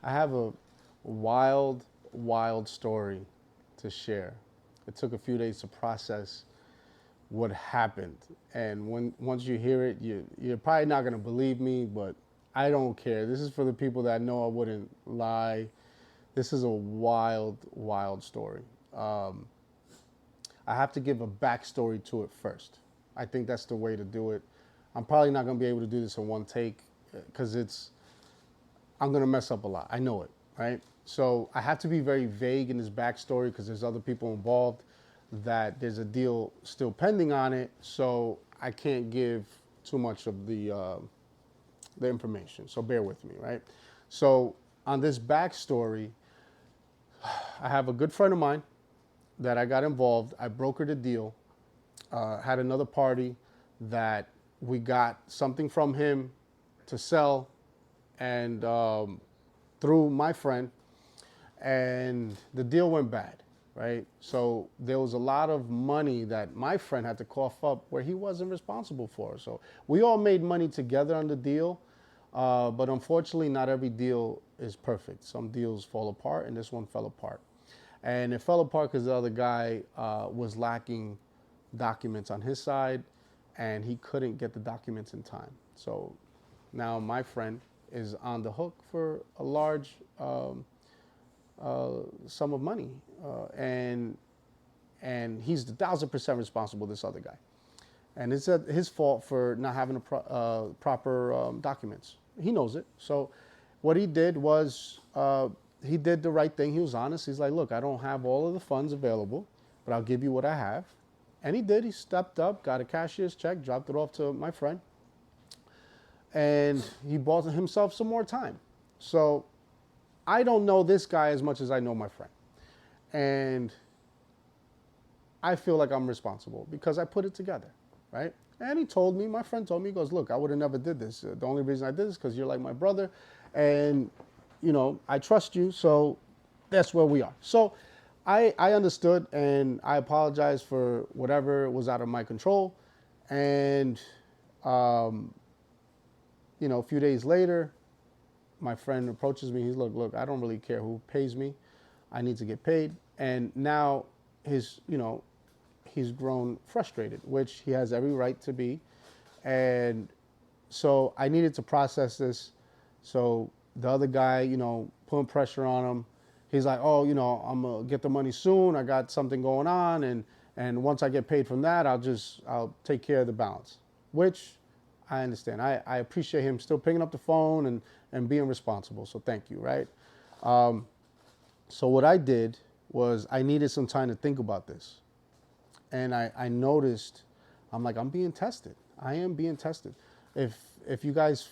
I have a wild, wild story to share. It took a few days to process what happened, and once you hear it, you're probably not gonna believe me, but I don't care. This is for the people that know I wouldn't lie. This is a wild, wild story. Um, I have to give a backstory to it first. I think that's the way to do it. I'm probably not gonna be able to do this in one take because I'm gonna mess up a lot. I know it, right? So I have to be very vague in this backstory because there's other people involved. That there's a deal still pending on it, so I can't give too much of the information. So bear with me, right? So on this backstory, I have a good friend of mine that I got involved. I brokered a deal. Had another party that we got something from him to sell, and through my friend, and the deal went bad, right? So there was a lot of money that my friend had to cough up where he wasn't responsible for. So we all made money together on the deal, but unfortunately, not every deal is perfect. Some deals fall apart, and this one fell apart. And it fell apart because the other guy was lacking documents on his side, and he couldn't get the documents in time. So now my friend is on the hook for a large sum of money, and he's 1,000% responsible. This other guy, and it's his fault for not having proper documents. He knows it. So what he did was he did the right thing. He was honest. He's like, look, I don't have all of the funds available, but I'll give you what I have. And he did. He stepped up, got a cashier's check, dropped it off to my friend, and he bought himself some more time. So I don't know this guy as much as I know my friend. And I feel like I'm responsible because I put it together, right? And he told me, my friend told me, he goes, look, I would have never did this. The only reason I did this is because you're like my brother, and, you know, I trust you, so that's where we are. So I understood, and I apologized for whatever was out of my control. And, you know, a few days later, my friend approaches me. He's look, I don't really care who pays me. I need to get paid. And now he's grown frustrated, which he has every right to be. And so I needed to process this. So the other guy, putting pressure on him. He's like, oh, I'm gonna get the money soon. I got something going on, and once I get paid from that, I'll take care of the balance. Which I understand. I appreciate him still picking up the phone and being responsible. So thank you, right? So what I did was I needed some time to think about this. And I noticed, I'm like, I'm being tested. I am being tested. If you guys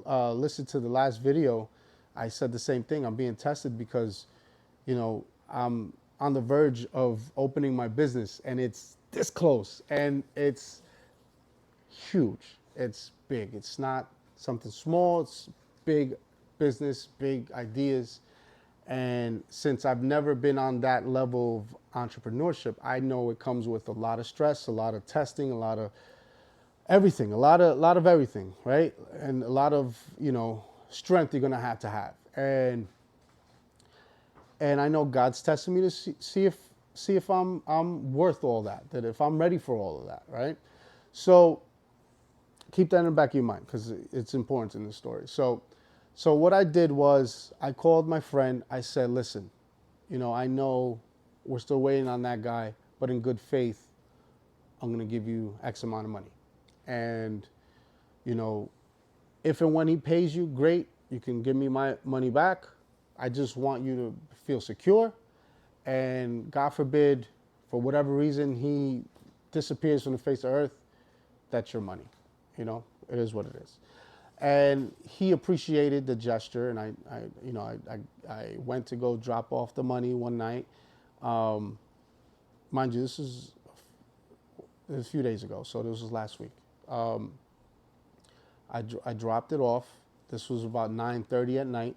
listened to the last video, I said the same thing. I'm being tested because, I'm on the verge of opening my business, and it's this close, and it's huge. It's big. It's not something small. It's big business, big ideas. And since I've never been on that level of entrepreneurship, I know it comes with a lot of stress, a lot of testing, a lot of everything, a lot of everything, right? And a lot of, strength you're gonna have to have. And I know God's testing me to see if I'm worth all that, that if I'm ready for all of that, right? So keep that in the back of your mind because it's important in this story. So what I did was I called my friend. I said, listen, I know we're still waiting on that guy, but in good faith, I'm going to give you X amount of money. And, if and when he pays you, great. You can give me my money back. I just want you to feel secure. And God forbid, for whatever reason, he disappears from the face of earth, that's your money. It is what it is. And he appreciated the gesture, and I went to go drop off the money one night. Mind you, this is a few days ago, so this was last week. I dropped it off. This was about 9:30 at night.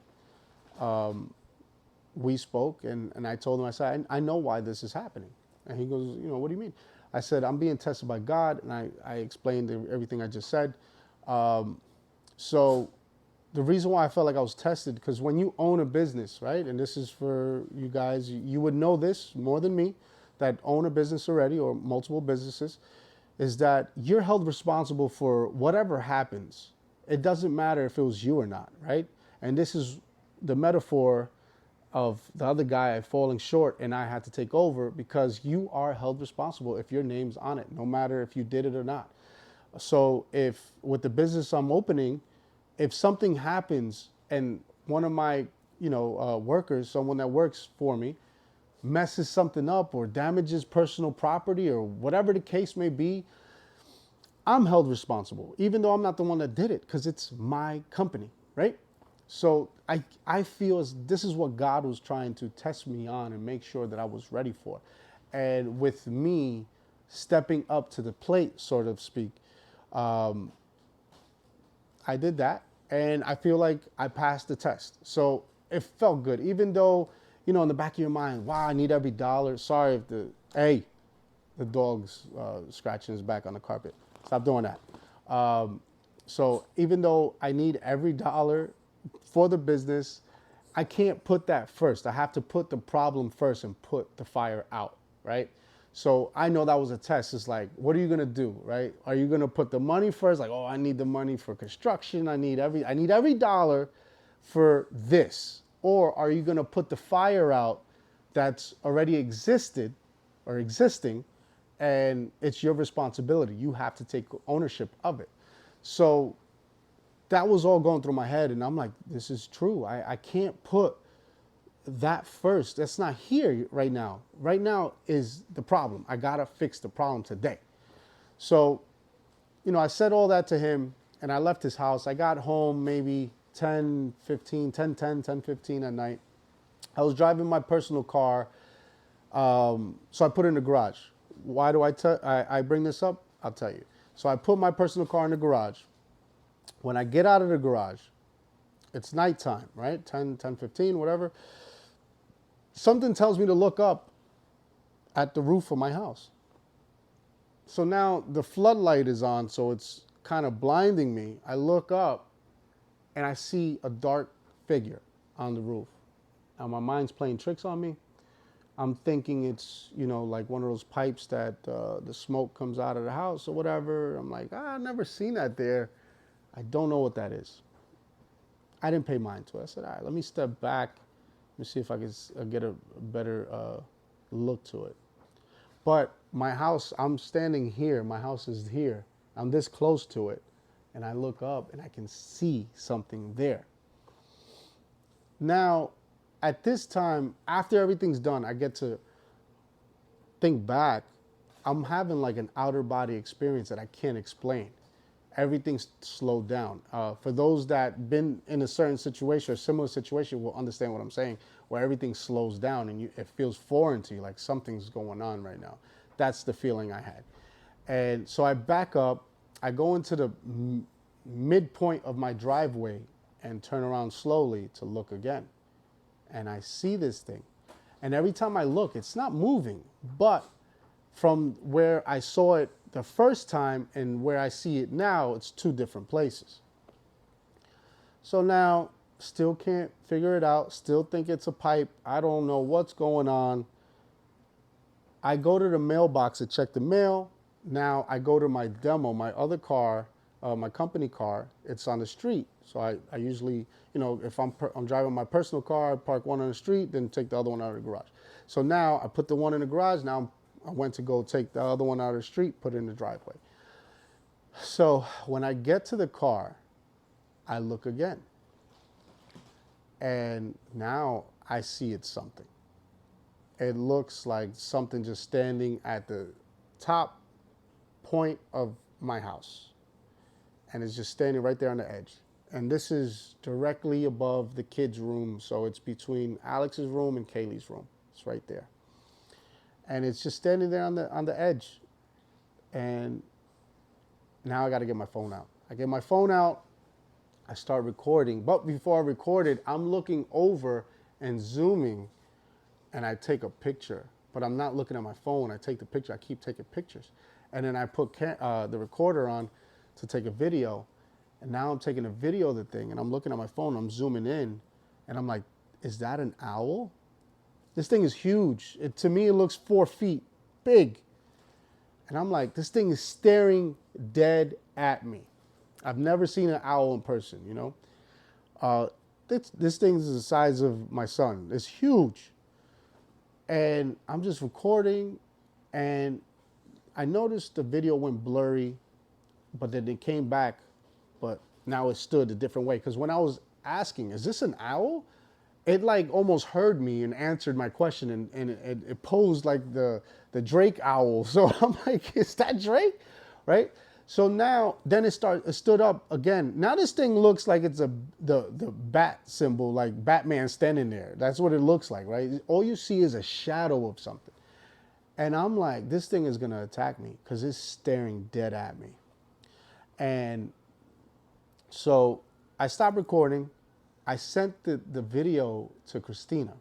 We spoke, and I told him, I said, I know why this is happening. And he goes, what do you mean? I said, I'm being tested by God, and I explained everything I just said. So the reason why I felt like I was tested, because when you own a business, right, and this is for you guys, you would know this more than me, that own a business already or multiple businesses, is that you're held responsible for whatever happens. It doesn't matter if it was you or not, right? And this is the metaphor of the other guy falling short and I had to take over, because you are held responsible if your name's on it, no matter if you did it or not. So if with the business I'm opening, if something happens and one of my workers, someone that works for me, messes something up or damages personal property or whatever the case may be, I'm held responsible, even though I'm not the one that did it, because it's my company, right? So I feel as this is what God was trying to test me on and make sure that I was ready for. And with me stepping up to the plate, so to speak, I did that, and I feel like I passed the test. So it felt good, even though, in the back of your mind, wow, I need every dollar. Sorry if the dog's scratching his back on the carpet. Stop doing that. So even though I need every dollar for the business, I can't put that first. I have to put the problem first and put the fire out, right? So I know that was a test. It's like, what are you gonna do, right? Are you gonna put the money first? Like, oh, I need the money for construction. I need every dollar for this. Or are you gonna put the fire out that's already existed or existing, and it's your responsibility? You have to take ownership of it. So that was all going through my head, and I'm like, this is true. I can't put that first. That's not here right now. Right now is the problem. I gotta fix the problem today. So, I said all that to him, and I left his house. I got home maybe 10:15 at night. I was driving my personal car, so I put it in the garage. Why do I bring this up? I'll tell you. So I put my personal car in the garage. When I get out of the garage, it's nighttime, right? 10:15, whatever. Something tells me to look up at the roof of my house. So now the floodlight is on, so it's kind of blinding me. I look up and I see a dark figure on the roof. Now my mind's playing tricks on me. I'm thinking it's, like one of those pipes that the smoke comes out of the house or whatever. I'm like, I've never seen that there. I don't know what that is. I didn't pay mind to it. I said, all right, let me step back. Let me see if I can get a better look to it. But my house, I'm standing here. My house is here. I'm this close to it. And I look up and I can see something there. Now, at this time, after everything's done, I get to think back. I'm having like an outer body experience that I can't explain. Everything's slowed down. For those that been in a certain situation or similar situation will understand what I'm saying, where everything slows down and it feels foreign to you, like something's going on right now. That's the feeling I had. And so I back up, I go into the midpoint of my driveway and turn around slowly to look again. And I see this thing. And every time I look, it's not moving, but from where I saw it the first time and where I see it now, it's two different places. So now, still can't figure it out, still think it's a pipe. I don't know what's going on. I go to the mailbox to check the mail. Now I go to my demo, my other car, my company car, it's on the street. So I usually, if I'm driving my personal car, I park one on the street, then take the other one out of the garage. So now I put the one in the garage. Now I went to go take the other one out of the street, put it in the driveway. So when I get to the car, I look again. And now I see it's something. It looks like something just standing at the top point of my house. And it's just standing right there on the edge. And this is directly above the kids' room. So it's between Alex's room and Kaylee's room. It's right there. And it's just standing there on the edge. And now I got to get my phone out. I get my phone out. I start recording. But before I recorded, I'm looking over and zooming. And I take a picture. But I'm not looking at my phone. I take the picture. I keep taking pictures. And then I put the recorder on to take a video. And now I'm taking a video of the thing, and I'm looking at my phone, I'm zooming in, and I'm like, is that an owl? This thing is huge. To me, it looks 4 feet big. And I'm like, this thing is staring dead at me. I've never seen an owl in person, you know? This thing is the size of my son. It's huge. And I'm just recording, and I noticed the video went blurry, but then it came back, but now it stood a different way. Because when I was asking, is this an owl? It like almost heard me and answered my question, and it posed like the Drake owl. So I'm like, is that Drake? Right? So now, then it stood up again. Now this thing looks like it's the bat symbol, like Batman standing there. That's what it looks like, right? All you see is a shadow of something. And I'm like, this thing is gonna attack me because it's staring dead at me. And so I stopped recording. I sent the video to Christina.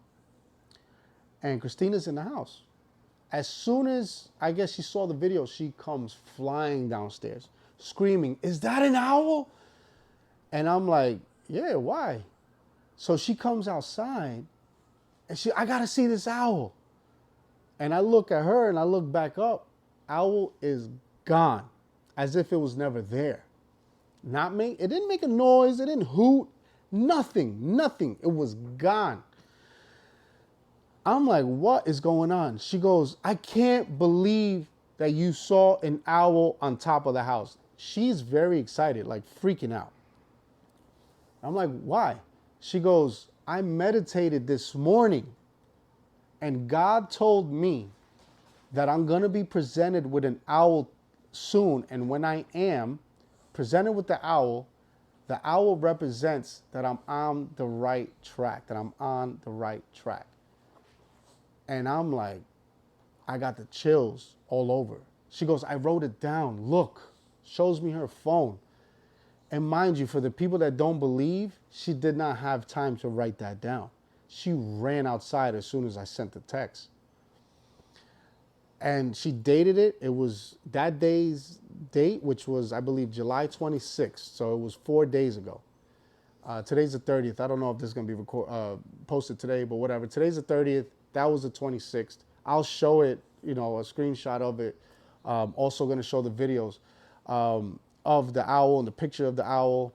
And Christina's in the house. As soon as I guess she saw the video, she comes flying downstairs, screaming, is that an owl? And I'm like, yeah, why? So she comes outside and I gotta see this owl. And I look at her and I look back up. Owl is gone, as if it was never there. It didn't make a noise, it didn't hoot, nothing. It was gone. I'm like, what is going on? She goes, I can't believe that you saw an owl on top of the house. She's very excited, like freaking out. I'm like, why? She goes, I meditated this morning and God told me that I'm going to be presented with an owl soon. And when I am presented with the owl represents that I'm on the right track, And I'm like, I got the chills all over. She goes, I wrote it down. Look, shows me her phone. And mind you, for the people that don't believe, she did not have time to write that down. She ran outside as soon as I sent the text. And she dated it. It was that day's date, which was, I believe, July 26th. So it was 4 days ago. Today's the 30th. I don't know if this is going to be posted today, but whatever. Today's the 30th. That was the 26th. I'll show it, a screenshot of it. Also going to show the videos of the owl and the picture of the owl.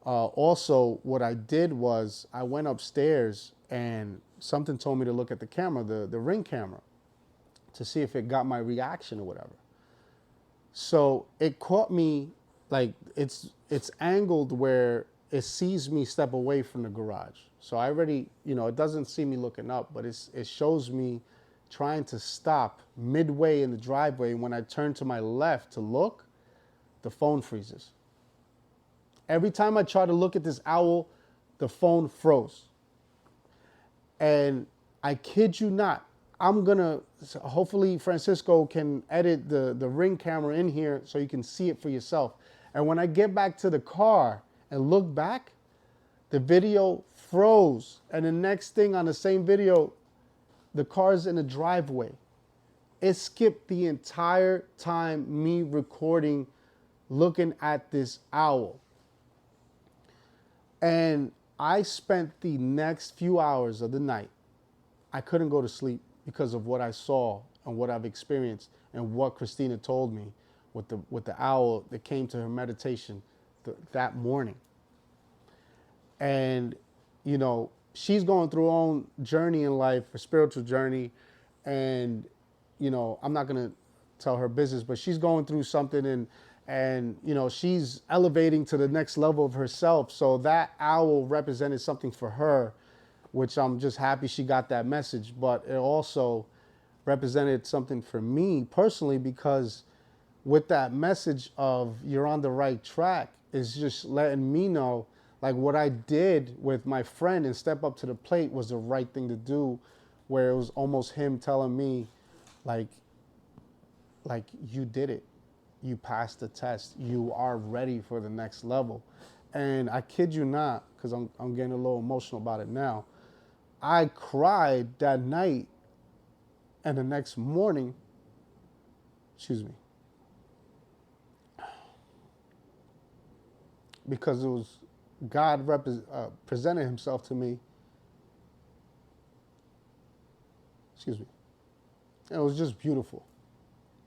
Also, what I did was I went upstairs and something told me to look at the camera, the Ring camera, to see if it got my reaction or whatever. So it caught me, like it's angled where it sees me step away from the garage. So I already, it doesn't see me looking up, but it shows me trying to stop midway in the driveway. When I turn to my left to look, the phone freezes. Every time I try to look at this owl, the phone froze. And I kid you not, hopefully Francisco can edit the Ring camera in here so you can see it for yourself. And when I get back to the car and look back, the video froze. And the next thing on the same video, the car's in the driveway. It skipped the entire time me recording, looking at this owl. And I spent the next few hours of the night, I couldn't go to sleep because of what I saw and what I've experienced and what Christina told me with the owl that came to her meditation that morning. And, she's going through her own journey in life, a spiritual journey. And, I'm not going to tell her business, but she's going through something and she's elevating to the next level of herself. So that owl represented something for her, which I'm just happy she got that message. But it also represented something for me personally, because with that message of you're on the right track is just letting me know, like, what I did with my friend and step up to the plate was the right thing to do, where it was almost him telling me, like you did it. You passed the test. You are ready for the next level. And I kid you not, because I'm getting a little emotional about it now. I cried that night, and the next morning, because it was God presented himself to me. Excuse me. And it was just beautiful,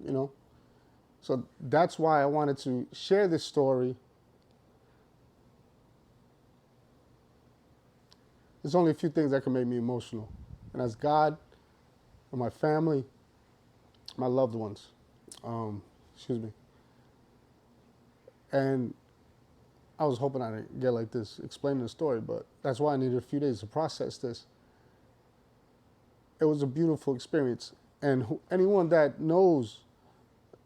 you know? So that's why I wanted to share this story. There's only a few things that can make me emotional, and that's God and my family, my loved ones. Excuse me. And I was hoping I didn't get like this explaining the story, but that's why I needed a few days to process this. It was a beautiful experience. And anyone that knows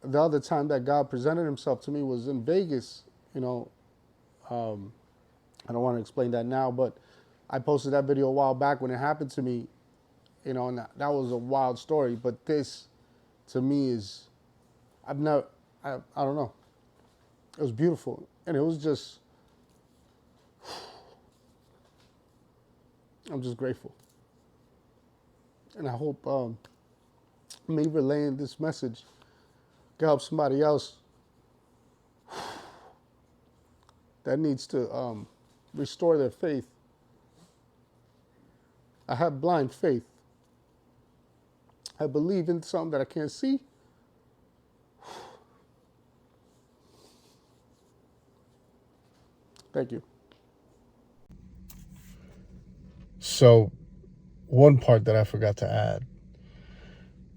the other time that God presented himself to me was in Vegas. You know, I don't want to explain that now, but I posted that video a while back when it happened to me, you know, and that was a wild story. But this, to me, is, I've never, I don't know. It was beautiful. And it was just, I'm just grateful. And I hope me relaying this message can help somebody else that needs to restore their faith. I have blind faith. I believe in something that I can't see. Thank you. So, one part that I forgot to add.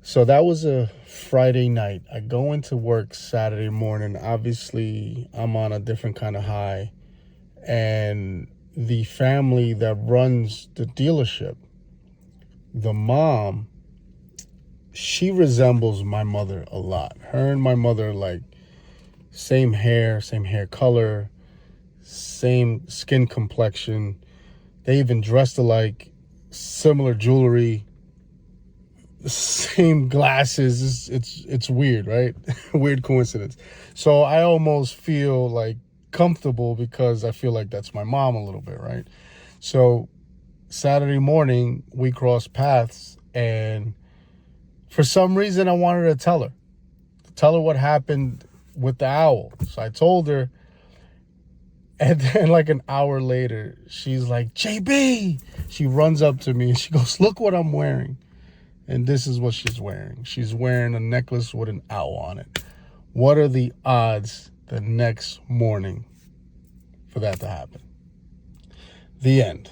So that was a Friday night. I go into work Saturday morning. Obviously, I'm on a different kind of high. And the family that runs the dealership, the mom, she resembles my mother a lot. Her and my mother, like, same hair color, same skin complexion. They even dressed alike, similar jewelry, same glasses. It's weird, right? Weird coincidence. So I almost feel like comfortable because I feel like that's my mom a little bit, right? So Saturday morning we crossed paths, and for some reason I wanted to tell her what happened with the owl. So I told her, and then like an hour later she's like, JB, she runs up to me and she goes, look what I'm wearing. And this is what she's wearing. She's wearing a necklace with an owl on it. What are the odds the next morning for that to happen? The end.